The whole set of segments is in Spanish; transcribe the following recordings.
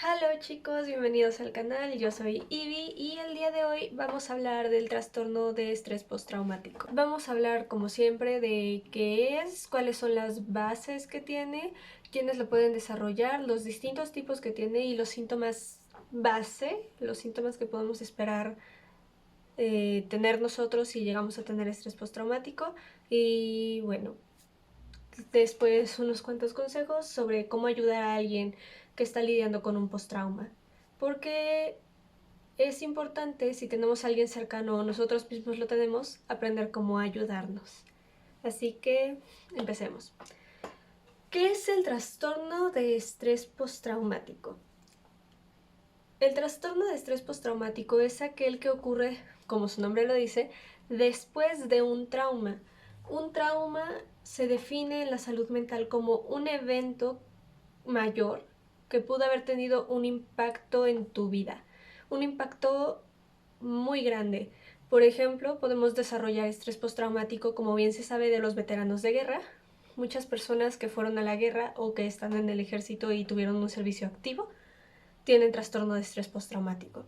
Hola chicos, bienvenidos al canal, yo soy Ivy y el día de hoy vamos a hablar del trastorno de estrés postraumático. Vamos a hablar como siempre de qué es, cuáles son las bases que tiene, quiénes lo pueden desarrollar, los distintos tipos que tiene y los síntomas base, los síntomas que podemos esperar tener nosotros si llegamos a tener estrés postraumático y bueno, después unos cuantos consejos sobre cómo ayudar a alguien que está lidiando con un postrauma. Porque es importante, si tenemos a alguien cercano o nosotros mismos lo tenemos, aprender cómo ayudarnos. Así que empecemos. ¿Qué es el trastorno de estrés postraumático? El trastorno de estrés postraumático es aquel que ocurre, como su nombre lo dice, después de un trauma. Un trauma se define en la salud mental como un evento mayor que pudo haber tenido un impacto en tu vida, un impacto muy grande. Por ejemplo, podemos desarrollar estrés postraumático, como bien se sabe, de los veteranos de guerra. Muchas personas que fueron a la guerra o que están en el ejército y tuvieron un servicio activo tienen trastorno de estrés postraumático.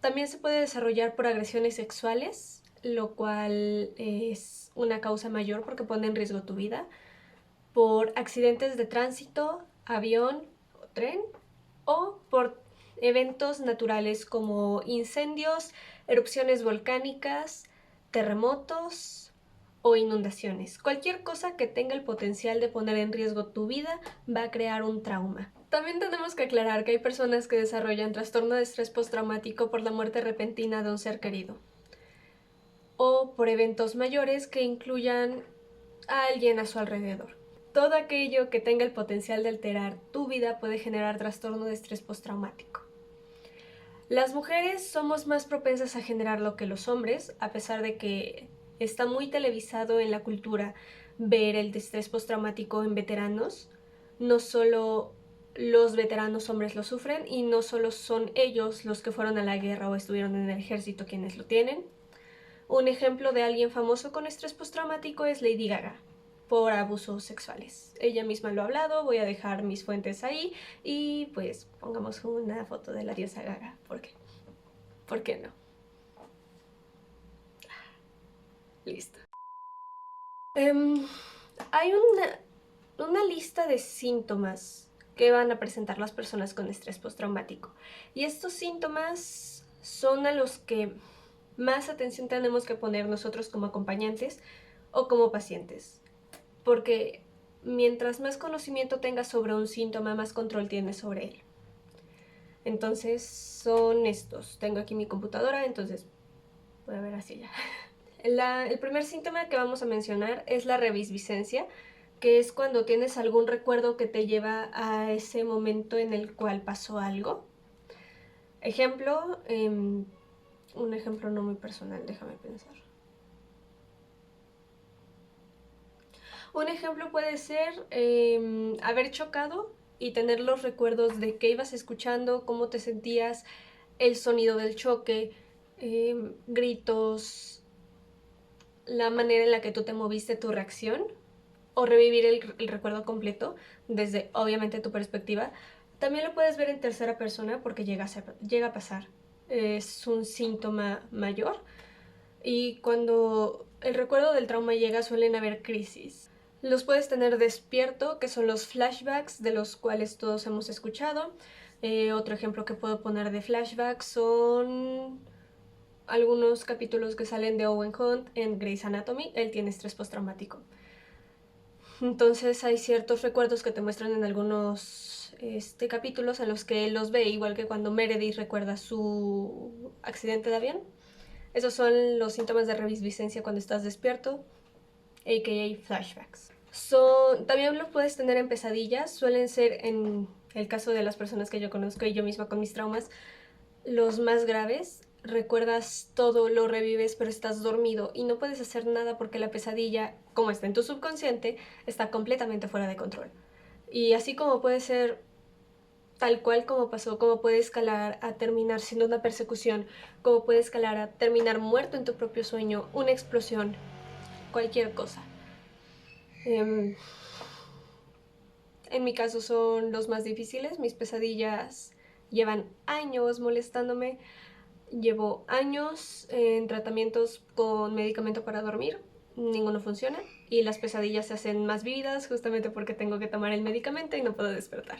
También se puede desarrollar por agresiones sexuales, lo cual es una causa mayor porque pone en riesgo tu vida, por accidentes de tránsito, avión o tren, o por eventos naturales como incendios, erupciones volcánicas, terremotos o inundaciones. Cualquier cosa que tenga el potencial de poner en riesgo tu vida va a crear un trauma. También tenemos que aclarar que hay personas que desarrollan trastorno de estrés postraumático por la muerte repentina de un ser querido o por eventos mayores que incluyan a alguien a su alrededor. Todo aquello que tenga el potencial de alterar tu vida puede generar trastorno de estrés postraumático. Las mujeres somos más propensas a generarlo que los hombres, a pesar de que está muy televisado en la cultura ver el estrés postraumático en veteranos. No solo los veteranos hombres lo sufren y no solo son ellos los que fueron a la guerra o estuvieron en el ejército quienes lo tienen. Un ejemplo de alguien famoso con estrés postraumático es Lady Gaga, por abusos sexuales. Ella misma lo ha hablado, voy a dejar mis fuentes ahí y pues pongamos una foto de la diosa Gaga, ¿por qué no? Listo. Hay una lista de síntomas que van a presentar las personas con estrés postraumático y estos síntomas son a los que más atención tenemos que poner nosotros como acompañantes o como pacientes, porque mientras más conocimiento tengas sobre un síntoma, más control tienes sobre él. Entonces son estos. Tengo aquí mi computadora, entonces voy a ver hacia allá. El primer síntoma que vamos a mencionar es la reviscencia, que es cuando tienes algún recuerdo que te lleva a ese momento en el cual pasó algo. Ejemplo, un ejemplo no muy personal, déjame pensar. Un ejemplo puede ser haber chocado y tener los recuerdos de qué ibas escuchando, cómo te sentías, el sonido del choque, gritos, la manera en la que tú te moviste, tu reacción, o revivir el recuerdo completo desde obviamente tu perspectiva. También lo puedes ver en tercera persona porque llega a pasar. Es un síntoma mayor y cuando el recuerdo del trauma llega suelen haber crisis. Los puedes tener despierto, que son los flashbacks de los cuales todos hemos escuchado. Otro ejemplo que puedo poner de flashbacks son algunos capítulos que salen de Owen Hunt en Grey's Anatomy. Él tiene estrés postraumático. Entonces hay ciertos recuerdos que te muestran en algunos capítulos en los que él los ve, igual que cuando Meredith recuerda su accidente de avión. Esos son los síntomas de reviscencia cuando estás despierto, a.k.a. flashbacks. También los puedes tener en pesadillas, suelen ser, en el caso de las personas que yo conozco y yo misma con mis traumas, los más graves. Recuerdas todo, lo revives, pero estás dormido y no puedes hacer nada porque la pesadilla, como está en tu subconsciente, está completamente fuera de control. Y así como puede ser tal cual como pasó, como puede escalar a terminar siendo una persecución, como puede escalar a terminar muerto en tu propio sueño, una explosión, cualquier cosa. En mi caso son los más difíciles. Mis pesadillas llevan años molestándome. Llevo años en tratamientos con medicamento para dormir. Ninguno funciona. Y las pesadillas se hacen más vívidas justamente porque tengo que tomar el medicamento y no puedo despertar.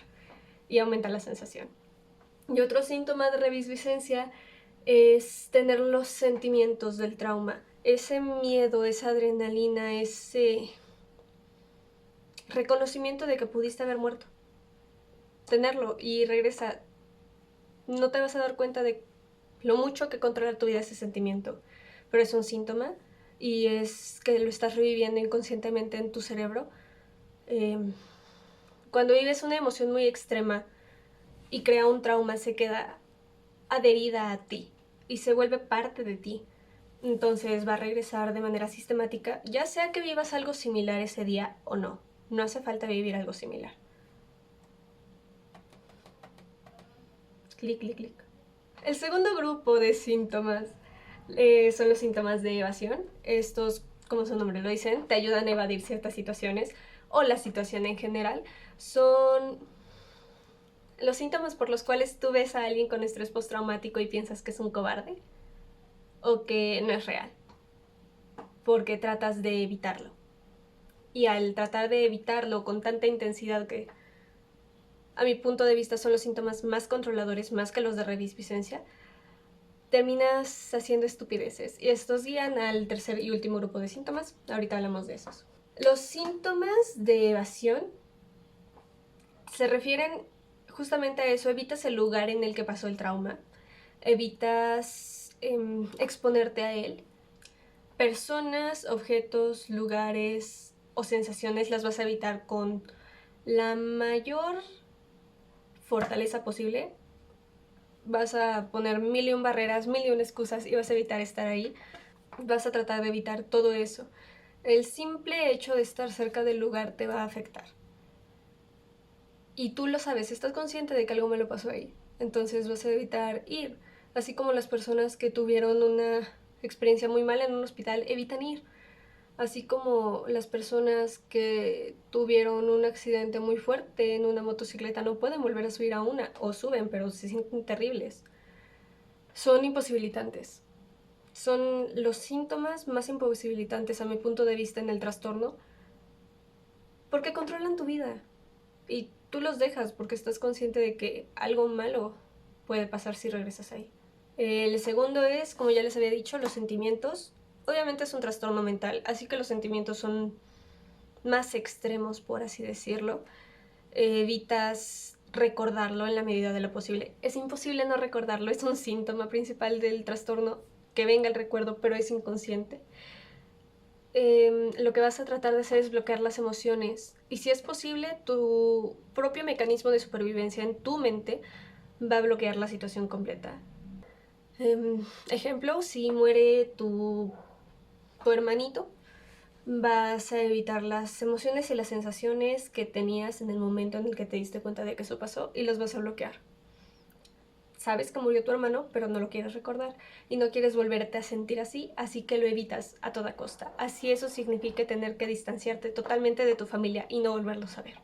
Y aumenta la sensación. Y otro síntoma de reviscencia es tener los sentimientos del trauma. Ese miedo, esa adrenalina, ese reconocimiento de que pudiste haber muerto. Tenerlo y regresa. No te vas a dar cuenta de lo mucho que controla tu vida ese sentimiento, pero es un síntoma y es que lo estás reviviendo inconscientemente en tu cerebro. Cuando vives una emoción muy extrema y crea un trauma, se queda adherida a ti y se vuelve parte de ti. Entonces va a regresar de manera sistemática, ya sea que vivas algo similar ese día o no. No hace falta vivir algo similar. Clic, clic, clic. El segundo grupo de síntomas son los síntomas de evasión. Estos, como su nombre lo dicen, te ayudan a evadir ciertas situaciones o la situación en general. Son los síntomas por los cuales tú ves a alguien con estrés postraumático y piensas que es un cobarde o que no es real, porque tratas de evitarlo. Y al tratar de evitarlo con tanta intensidad que, a mi punto de vista, son los síntomas más controladores, más que los de reviscencia, terminas haciendo estupideces. Y estos guían al tercer y último grupo de síntomas. Ahorita hablamos de esos. Los síntomas de evasión se refieren justamente a eso. Evitas el lugar en el que pasó el trauma. Evitas exponerte a él. Personas, objetos, lugares o sensaciones las vas a evitar con la mayor fortaleza posible. Vas a poner mil y un barreras, mil y una excusas y vas a evitar estar ahí. Vas a tratar de evitar todo eso. El simple hecho de estar cerca del lugar te va a afectar. Y tú lo sabes, estás consciente de que algo malo pasó ahí. Entonces vas a evitar ir. Así como las personas que tuvieron una experiencia muy mala en un hospital evitan ir. Así como las personas que tuvieron un accidente muy fuerte en una motocicleta no pueden volver a subir a una, o suben, pero se sienten terribles. Son imposibilitantes. Son los síntomas más imposibilitantes a mi punto de vista en el trastorno, porque controlan tu vida. Y tú los dejas porque estás consciente de que algo malo puede pasar si regresas ahí. El segundo es, como ya les había dicho, los sentimientos. Obviamente es un trastorno mental, así que los sentimientos son más extremos, por así decirlo. Evitas recordarlo en la medida de lo posible. Es imposible no recordarlo, es un síntoma principal del trastorno, que venga el recuerdo, pero es inconsciente. Lo que vas a tratar de hacer es bloquear las emociones. Y si es posible, tu propio mecanismo de supervivencia en tu mente va a bloquear la situación completa. Ejemplo, si muere tu hermanito, vas a evitar las emociones y las sensaciones que tenías en el momento en el que te diste cuenta de que eso pasó y los vas a bloquear. Sabes que murió tu hermano, pero no lo quieres recordar y no quieres volverte a sentir así, así que lo evitas a toda costa. Así eso significa tener que distanciarte totalmente de tu familia y no volverlos a ver.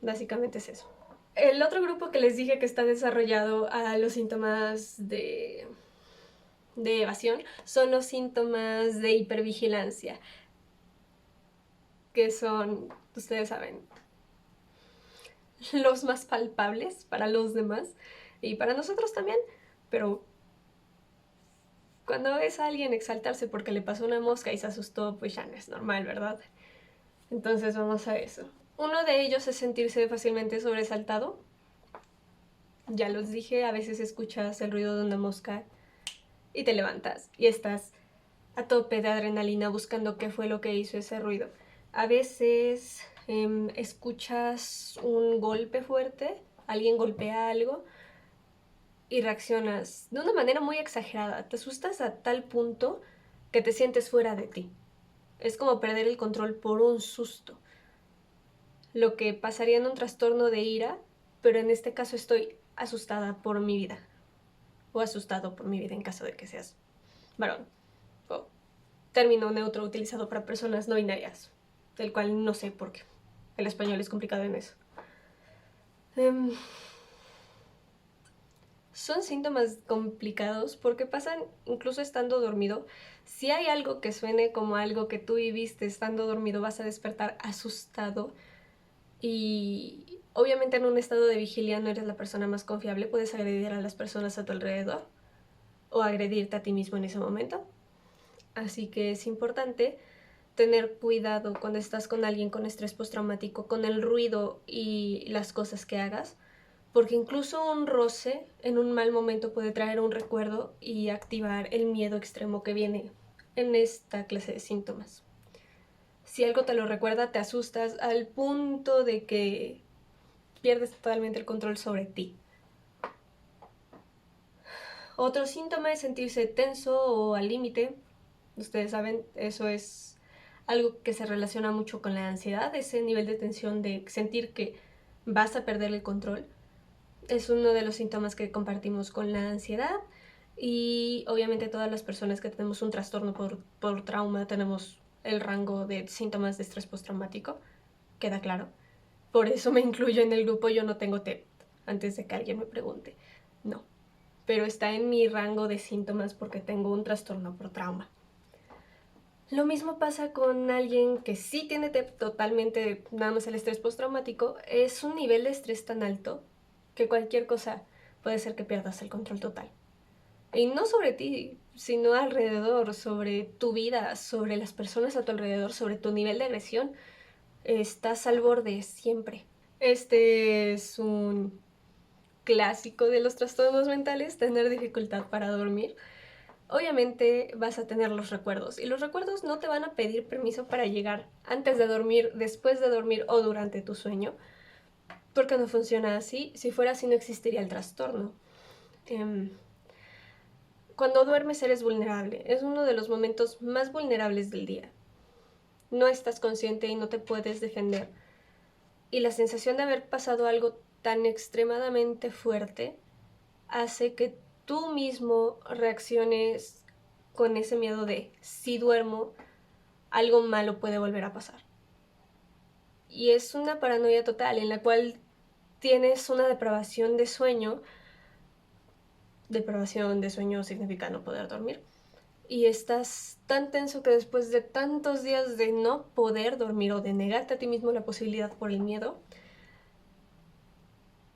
Básicamente es eso. El otro grupo que les dije que está desarrollado a los síntomas de evasión son los síntomas de hipervigilancia, que son, ustedes saben, los más palpables para los demás y para nosotros también, pero cuando ves a alguien exaltarse porque le pasó una mosca y se asustó, pues ya no es normal, ¿verdad? Entonces vamos a eso. Uno de ellos es sentirse fácilmente sobresaltado. Ya los dije, a veces escuchas el ruido de una mosca y te levantas y estás a tope de adrenalina buscando qué fue lo que hizo ese ruido. A veces escuchas un golpe fuerte, alguien golpea algo y reaccionas de una manera muy exagerada. Te asustas a tal punto que te sientes fuera de ti. Es como perder el control por un susto. Lo que pasaría en un trastorno de ira, pero en este caso estoy asustada por mi vida. O asustado por mi vida en caso de que seas varón. O término neutro utilizado para personas no binarias, del cual no sé por qué. el español es complicado en eso. Em, Son síntomas complicados porque pasan incluso estando dormido. Si hay algo que suene como algo que tú viviste estando dormido, vas a despertar asustado y obviamente en un estado de vigilia no eres la persona más confiable, puedes agredir a las personas a tu alrededor o agredirte a ti mismo en ese momento. Así que es importante tener cuidado cuando estás con alguien con estrés postraumático, con el ruido y las cosas que hagas, porque incluso un roce en un mal momento puede traer un recuerdo y activar el miedo extremo que viene en esta clase de síntomas. Si algo te lo recuerda, te asustas al punto de que pierdes totalmente el control sobre ti. Otro síntoma es sentirse tenso o al límite. Ustedes saben, eso es algo que se relaciona mucho con la ansiedad, ese nivel de tensión de sentir que vas a perder el control. Es uno de los síntomas que compartimos con la ansiedad y obviamente todas las personas que tenemos un trastorno por trauma tenemos el rango de síntomas de estrés postraumático, queda claro. Por eso me incluyo en el grupo, yo no tengo TEP, antes de que alguien me pregunte. No, pero está en mi rango de síntomas porque tengo un trastorno por trauma. Lo mismo pasa con alguien que sí tiene TEP totalmente, nada más el estrés postraumático, es un nivel de estrés tan alto que cualquier cosa puede ser que pierdas el control total. Y no sobre ti, sino alrededor, sobre tu vida, sobre las personas a tu alrededor, sobre tu nivel de agresión. Estás al borde siempre. Este es un clásico de los trastornos mentales, tener dificultad para dormir. Obviamente vas a tener los recuerdos y los recuerdos no te van a pedir permiso para llegar antes de dormir, después de dormir o durante tu sueño, porque no funciona así. Si fuera así no existiría el trastorno. Cuando duermes eres vulnerable, es uno de los momentos más vulnerables del día. No estás consciente y no te puedes defender. Y la sensación de haber pasado algo tan extremadamente fuerte hace que tú mismo reacciones con ese miedo de si duermo, algo malo puede volver a pasar. Y es una paranoia total en la cual tienes una depravación de sueño. Depravación de sueño significa no poder dormir. Y estás tan tenso que después de tantos días de no poder dormir o de negarte a ti mismo la posibilidad por el miedo,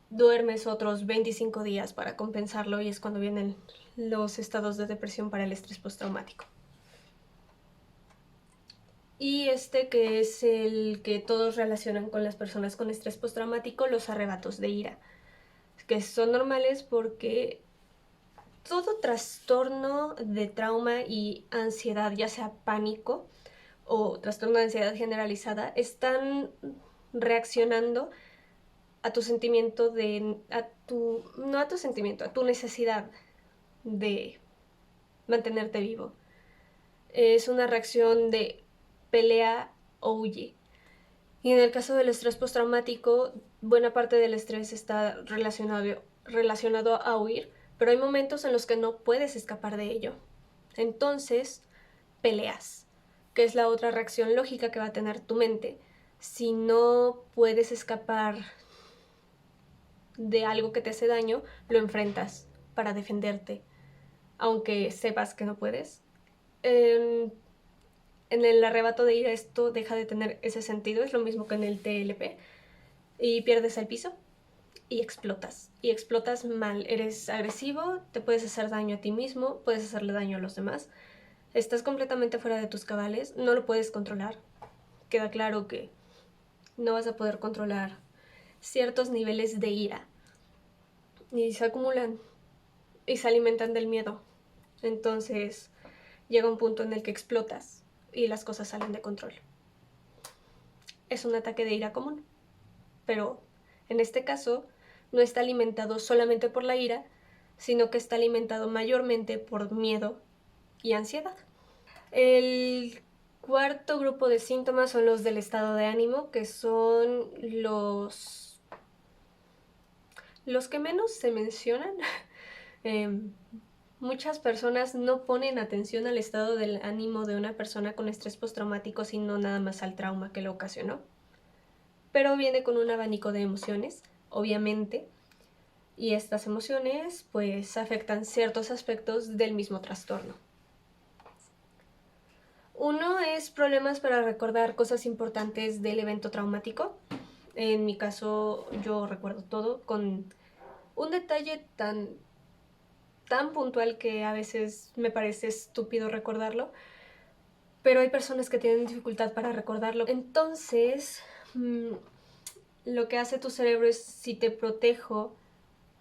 duermes otros 25 días para compensarlo y es cuando vienen los estados de depresión para el estrés postraumático. Y este que es el que todos relacionan con las personas con estrés postraumático, los arrebatos de ira, que son normales porque todo trastorno de trauma y ansiedad, ya sea pánico o trastorno de ansiedad generalizada, están reaccionando a tu sentimiento de, no a tu sentimiento, a tu necesidad de mantenerte vivo. Es una reacción de pelea o huye. Y en el caso del estrés postraumático, buena parte del estrés está relacionado a huir, pero hay momentos en los que no puedes escapar de ello. Entonces, peleas, que es la otra reacción lógica que va a tener tu mente. Si no puedes escapar de algo que te hace daño, lo enfrentas para defenderte, aunque sepas que no puedes. En el arrebato de ira esto deja de tener ese sentido, es lo mismo que en el TLP, y pierdes el piso y explotas mal, eres agresivo, te puedes hacer daño a ti mismo, puedes hacerle daño a los demás, estás completamente fuera de tus cabales, no lo puedes controlar. Queda claro que no vas a poder controlar ciertos niveles de ira y se acumulan y se alimentan del miedo. Entonces llega un punto en el que explotas y las cosas salen de control. Es un ataque de ira común, pero en este caso no está alimentado solamente por la ira, sino que está alimentado mayormente por miedo y ansiedad. El cuarto grupo de síntomas son los del estado de ánimo, que son los que menos se mencionan. Muchas personas no ponen atención al estado del ánimo de una persona con estrés postraumático, sino nada más al trauma que lo ocasionó. pero viene con un abanico de emociones, obviamente, y estas emociones pues afectan ciertos aspectos del mismo trastorno. Uno es problemas para recordar cosas importantes del evento traumático. En mi caso yo recuerdo todo con un detalle tan puntual que a veces me parece estúpido recordarlo, pero hay personas que tienen dificultad para recordarlo. Entonces, lo que hace tu cerebro es, si te protejo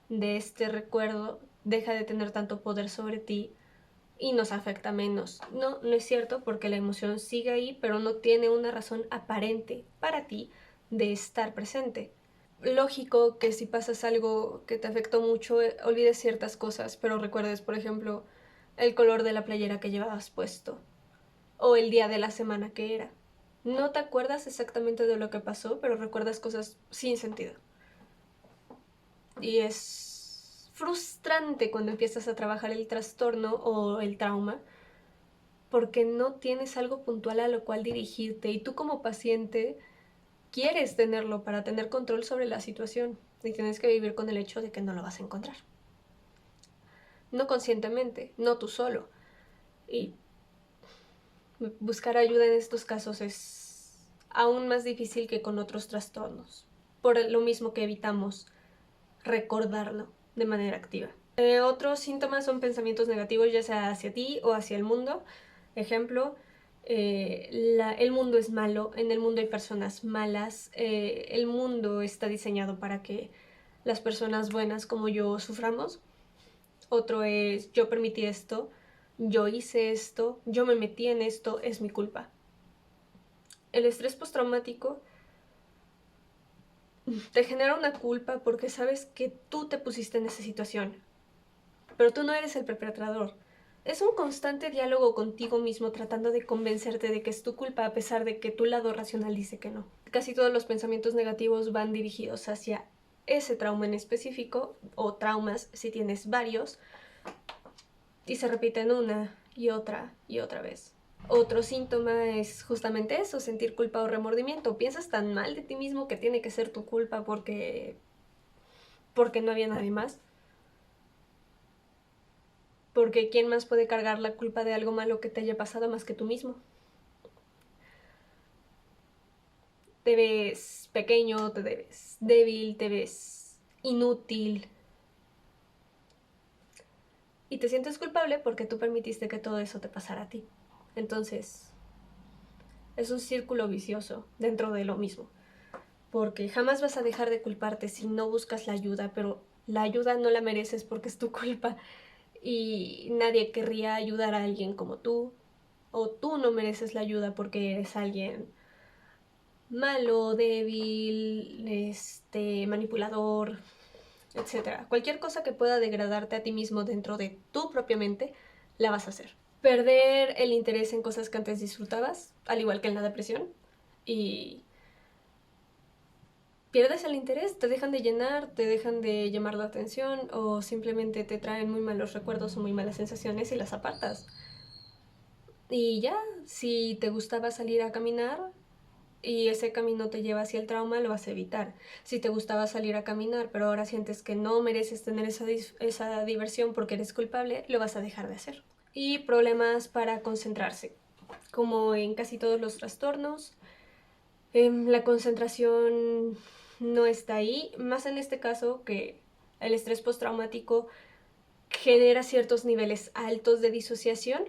de este recuerdo, deja de tener tanto poder sobre ti y nos afecta menos. No, no es cierto, porque la emoción sigue ahí, pero no tiene una razón aparente para ti de estar presente. Lógico que si pasas algo que te afectó mucho, olvides ciertas cosas, pero recuerdes, por ejemplo, el color de la playera que llevabas puesto o el día de la semana que era. No te acuerdas exactamente de lo que pasó, pero recuerdas cosas sin sentido. Y es frustrante cuando empiezas a trabajar el trastorno o el trauma, porque no tienes algo puntual a lo cual dirigirte, y tú como paciente quieres tenerlo para tener control sobre la situación, y tienes que vivir con el hecho de que no lo vas a encontrar. No conscientemente, no tú solo. Y buscar ayuda en estos casos es aún más difícil que con otros trastornos, por lo mismo que evitamos recordarlo de manera activa. Otros síntomas son pensamientos negativos, ya sea hacia ti o hacia el mundo. Ejemplo, el mundo es malo, en el mundo hay personas malas, el mundo está diseñado para que las personas buenas como yo suframos. Otro es, yo permití esto, yo hice esto, yo me metí en esto, es mi culpa. El estrés postraumático te genera una culpa porque sabes que tú te pusiste en esa situación, pero tú no eres el perpetrador. Es un constante diálogo contigo mismo tratando de convencerte de que es tu culpa a pesar de que tu lado racional dice que no. Casi todos los pensamientos negativos van dirigidos hacia ese trauma en específico, o traumas si tienes varios, y se repiten una y otra vez. Otro síntoma es justamente eso, sentir culpa o remordimiento. Piensas tan mal de ti mismo que tiene que ser tu culpa porque no había nadie más. Porque ¿quién más puede cargar la culpa de algo malo que te haya pasado más que tú mismo? Te ves pequeño, te ves débil, te ves inútil. Y te sientes culpable porque tú permitiste que todo eso te pasara a ti. Entonces, es un círculo vicioso dentro de lo mismo. Porque jamás vas a dejar de culparte si no buscas la ayuda, pero la ayuda no la mereces porque es tu culpa. Y nadie querría ayudar a alguien como tú. O tú no mereces la ayuda porque eres alguien malo, débil, manipulador, etc. Cualquier cosa que pueda degradarte a ti mismo dentro de tu propia mente, la vas a hacer. Perder el interés en cosas que antes disfrutabas, al igual que en la depresión, y pierdes el interés, te dejan de llenar, te dejan de llamar la atención, o simplemente te traen muy malos recuerdos o muy malas sensaciones y las apartas. Y ya, si te gustaba salir a caminar y ese camino te lleva hacia el trauma, lo vas a evitar. Si te gustaba salir a caminar, pero ahora sientes que no mereces tener esa diversión porque eres culpable, lo vas a dejar de hacer. Y problemas para concentrarse. Como en casi todos los trastornos, la concentración no está ahí, más en este caso que el estrés postraumático genera ciertos niveles altos de disociación.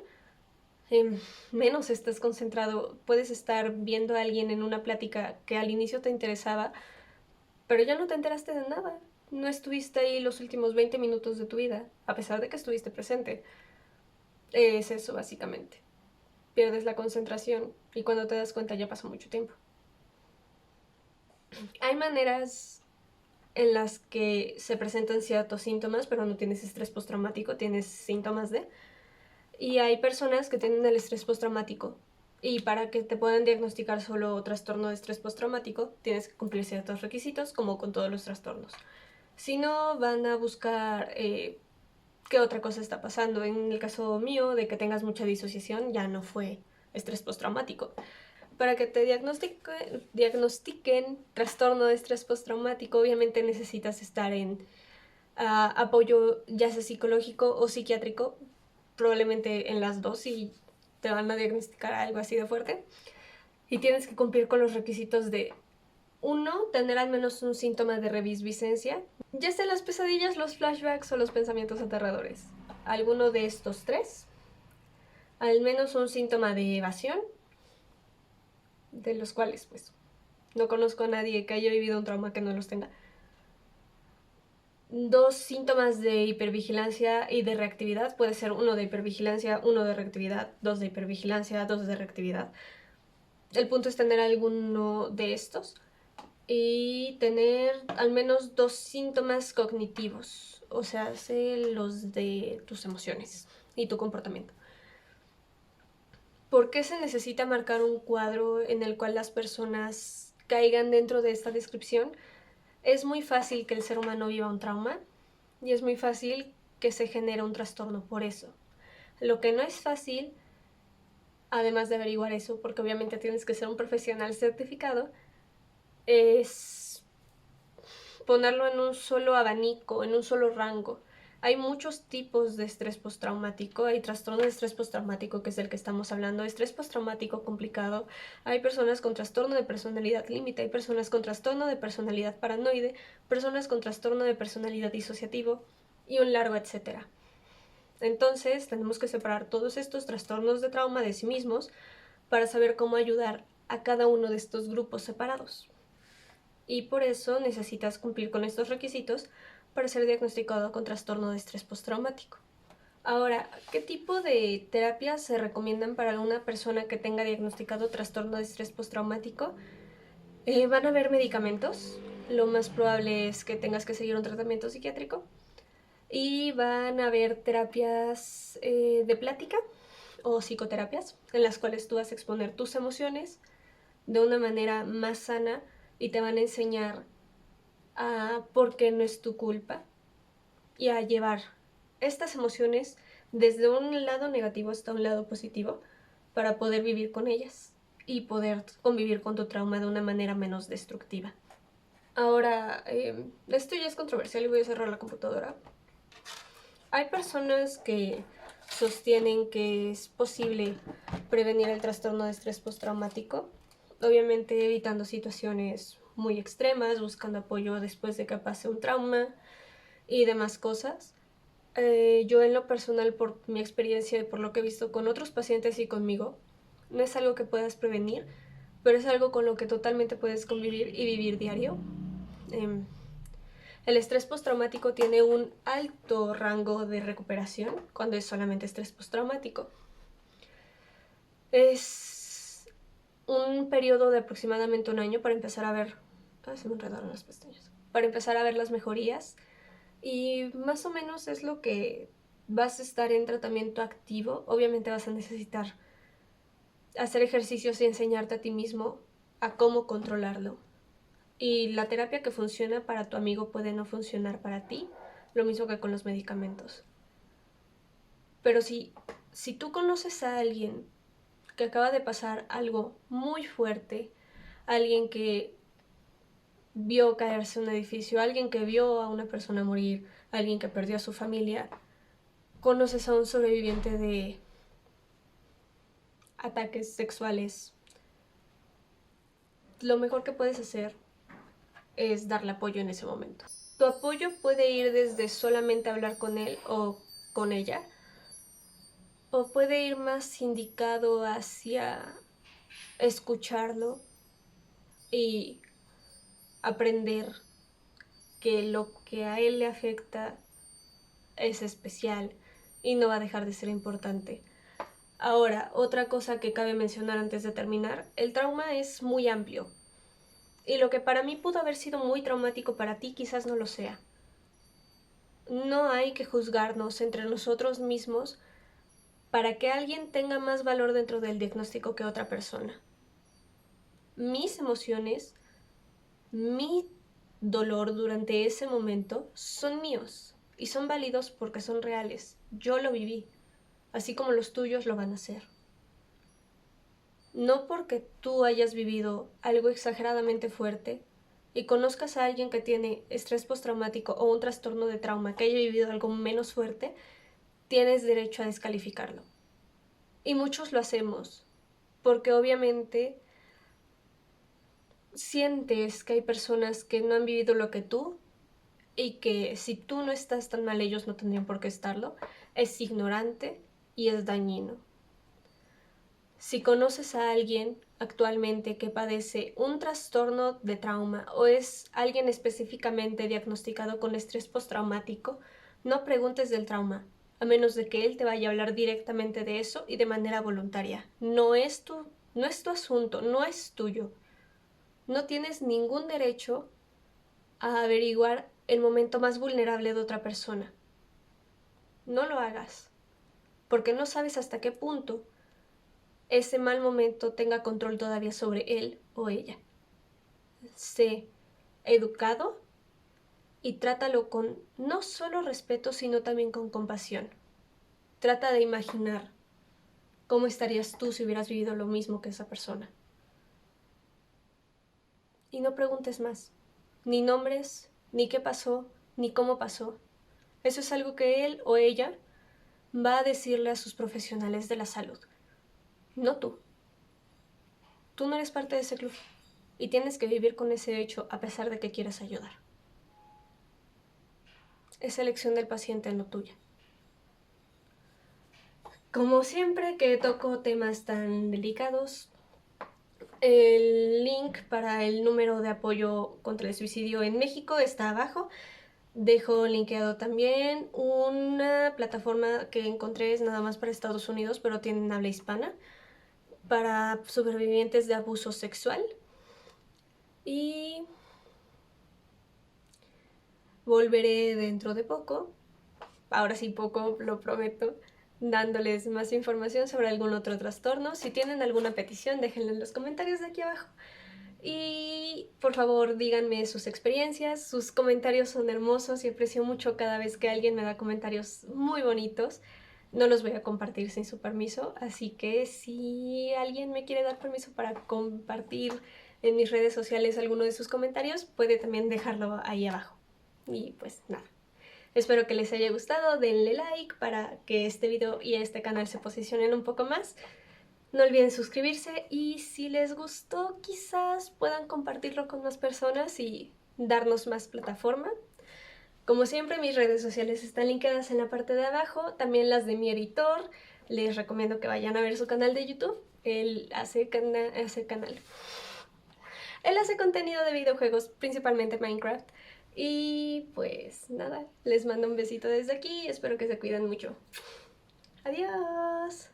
Menos estás concentrado, puedes estar viendo a alguien en una plática que al inicio te interesaba, pero ya no te enteraste de nada, no estuviste ahí los últimos 20 minutos de tu vida, a pesar de que estuviste presente. Es eso básicamente, pierdes la concentración y cuando te das cuenta ya pasó mucho tiempo. Hay maneras en las que se presentan ciertos síntomas, pero no tienes estrés postraumático, tienes síntomas de... Y hay personas que tienen el estrés postraumático, y para que te puedan diagnosticar solo trastorno de estrés postraumático, tienes que cumplir ciertos requisitos, como con todos los trastornos. Si no, van a buscar qué otra cosa está pasando. En el caso mío, de que tengas mucha disociación, ya no fue estrés postraumático. Para que te diagnostiquen trastorno de estrés postraumático, obviamente necesitas estar en apoyo ya sea psicológico o psiquiátrico, probablemente en las dos, y te van a diagnosticar algo así de fuerte. Y tienes que cumplir con los requisitos de: 1. Tener al menos un síntoma de revisviscencia, ya sea las pesadillas, los flashbacks o los pensamientos aterradores. Alguno de estos tres. Al menos un síntoma de evasión, de los cuales pues no conozco a nadie que haya vivido un trauma que no los tenga. 2 síntomas de hipervigilancia y de reactividad. Puede ser 1 de hipervigilancia, 1 de reactividad, 2 de hipervigilancia, 2 de reactividad. El punto es tener alguno de estos y tener al menos 2 síntomas cognitivos, o sea, los de tus emociones y tu comportamiento. ¿Por qué se necesita marcar un cuadro en el cual las personas caigan dentro de esta descripción? Es muy fácil que el ser humano viva un trauma y es muy fácil que se genere un trastorno por eso. Lo que no es fácil, además de averiguar eso, porque obviamente tienes que ser un profesional certificado, es ponerlo en un solo abanico, en un solo rango. Hay muchos tipos de estrés postraumático. Hay trastorno de estrés postraumático, que es el que estamos hablando, estrés postraumático complicado. Hay personas con trastorno de personalidad límite, hay personas con trastorno de personalidad paranoide, personas con trastorno de personalidad disociativo y un largo etcétera. Entonces tenemos que separar todos estos trastornos de trauma de sí mismos para saber cómo ayudar a cada uno de estos grupos separados. Y por eso necesitas cumplir con estos requisitos para ser diagnosticado con trastorno de estrés postraumático. Ahora, ¿qué tipo de terapias se recomiendan para una persona que tenga diagnosticado trastorno de estrés postraumático? Van a haber medicamentos, lo más probable es que tengas que seguir un tratamiento psiquiátrico, y van a haber terapias de plática o psicoterapias en las cuales tú vas a exponer tus emociones de una manera más sana y te van a enseñar a por qué no es tu culpa y a llevar estas emociones desde un lado negativo hasta un lado positivo para poder vivir con ellas y poder convivir con tu trauma de una manera menos destructiva. Ahora, esto ya es controversial y voy a cerrar la computadora. Hay personas que sostienen que es posible prevenir el trastorno de estrés postraumático, obviamente evitando situaciones muy extremas, buscando apoyo después de que pase un trauma y demás cosas. Yo en lo personal, por mi experiencia y por lo que he visto con otros pacientes y conmigo, no es algo que puedas prevenir, pero es algo con lo que totalmente puedes convivir y vivir diario. El estrés postraumático tiene un alto rango de recuperación cuando es solamente estrés postraumático. Es un periodo de aproximadamente un año para empezar a ver... se me enredaron las pestañas. Para empezar a ver las mejorías. Y más o menos es lo que vas a estar en tratamiento activo. Obviamente vas a necesitar hacer ejercicios y enseñarte a ti mismo a cómo controlarlo. Y la terapia que funciona para tu amigo puede no funcionar para ti, lo mismo que con los medicamentos. Pero si tú conoces a alguien que acaba de pasar algo muy fuerte, alguien que vio caerse un edificio, alguien que vio a una persona morir, alguien que perdió a su familia, conoces a un sobreviviente de ataques sexuales, lo mejor que puedes hacer es darle apoyo en ese momento. Tu apoyo puede ir desde solamente hablar con él o con ella, o puede ir más indicado hacia escucharlo y aprender que lo que a él le afecta es especial y no va a dejar de ser importante. Ahora, otra cosa que cabe mencionar antes de terminar, el trauma es muy amplio. Y lo que para mí pudo haber sido muy traumático para ti quizás no lo sea. No hay que juzgarnos entre nosotros mismos para que alguien tenga más valor dentro del diagnóstico que otra persona. Mis emociones, mi dolor durante ese momento son míos y son válidos porque son reales. Yo lo viví, así como los tuyos lo van a hacer. No porque tú hayas vivido algo exageradamente fuerte y conozcas a alguien que tiene estrés postraumático o un trastorno de trauma que haya vivido algo menos fuerte, tienes derecho a descalificarlo. Y muchos lo hacemos, porque obviamente sientes que hay personas que no han vivido lo que tú y que si tú no estás tan mal, ellos no tendrían por qué estarlo. Es ignorante y es dañino. Si conoces a alguien actualmente que padece un trastorno de trauma o es alguien específicamente diagnosticado con estrés postraumático, no preguntes del trauma, a menos de que él te vaya a hablar directamente de eso y de manera voluntaria. No es tu asunto, no es tuyo. No tienes ningún derecho a averiguar el momento más vulnerable de otra persona. No lo hagas, porque no sabes hasta qué punto ese mal momento tenga control todavía sobre él o ella. Sé educado y trátalo con no solo respeto, sino también con compasión. Trata de imaginar cómo estarías tú si hubieras vivido lo mismo que esa persona. Y no preguntes más, ni nombres, ni qué pasó, ni cómo pasó. Eso es algo que él o ella va a decirle a sus profesionales de la salud, no tú. Tú no eres parte de ese club y tienes que vivir con ese hecho a pesar de que quieras ayudar. Es elección del paciente, no tuya. Como siempre que toco temas tan delicados, el link para el número de apoyo contra el suicidio en México está abajo. Dejo linkeado también una plataforma que encontré, es nada más para Estados Unidos, pero tienen habla hispana, para supervivientes de abuso sexual. Y volveré dentro de poco, ahora sí poco, lo prometo, dándoles más información sobre algún otro trastorno. Si tienen alguna petición, déjenla en los comentarios de aquí abajo. Y por favor díganme sus experiencias, sus comentarios son hermosos y aprecio mucho cada vez que alguien me da comentarios muy bonitos. No los voy a compartir sin su permiso, así que si alguien me quiere dar permiso para compartir en mis redes sociales alguno de sus comentarios, puede también dejarlo ahí abajo. Y pues nada. Espero que les haya gustado, denle like para que este video y este canal se posicionen un poco más. No olviden suscribirse y si les gustó quizás puedan compartirlo con más personas y darnos más plataforma. Como siempre, mis redes sociales están linkadas en la parte de abajo, también las de mi editor. Les recomiendo que vayan a ver su canal de YouTube. Él hace contenido de videojuegos, principalmente Minecraft. Y pues nada, les mando un besito desde aquí y espero que se cuiden mucho. Adiós.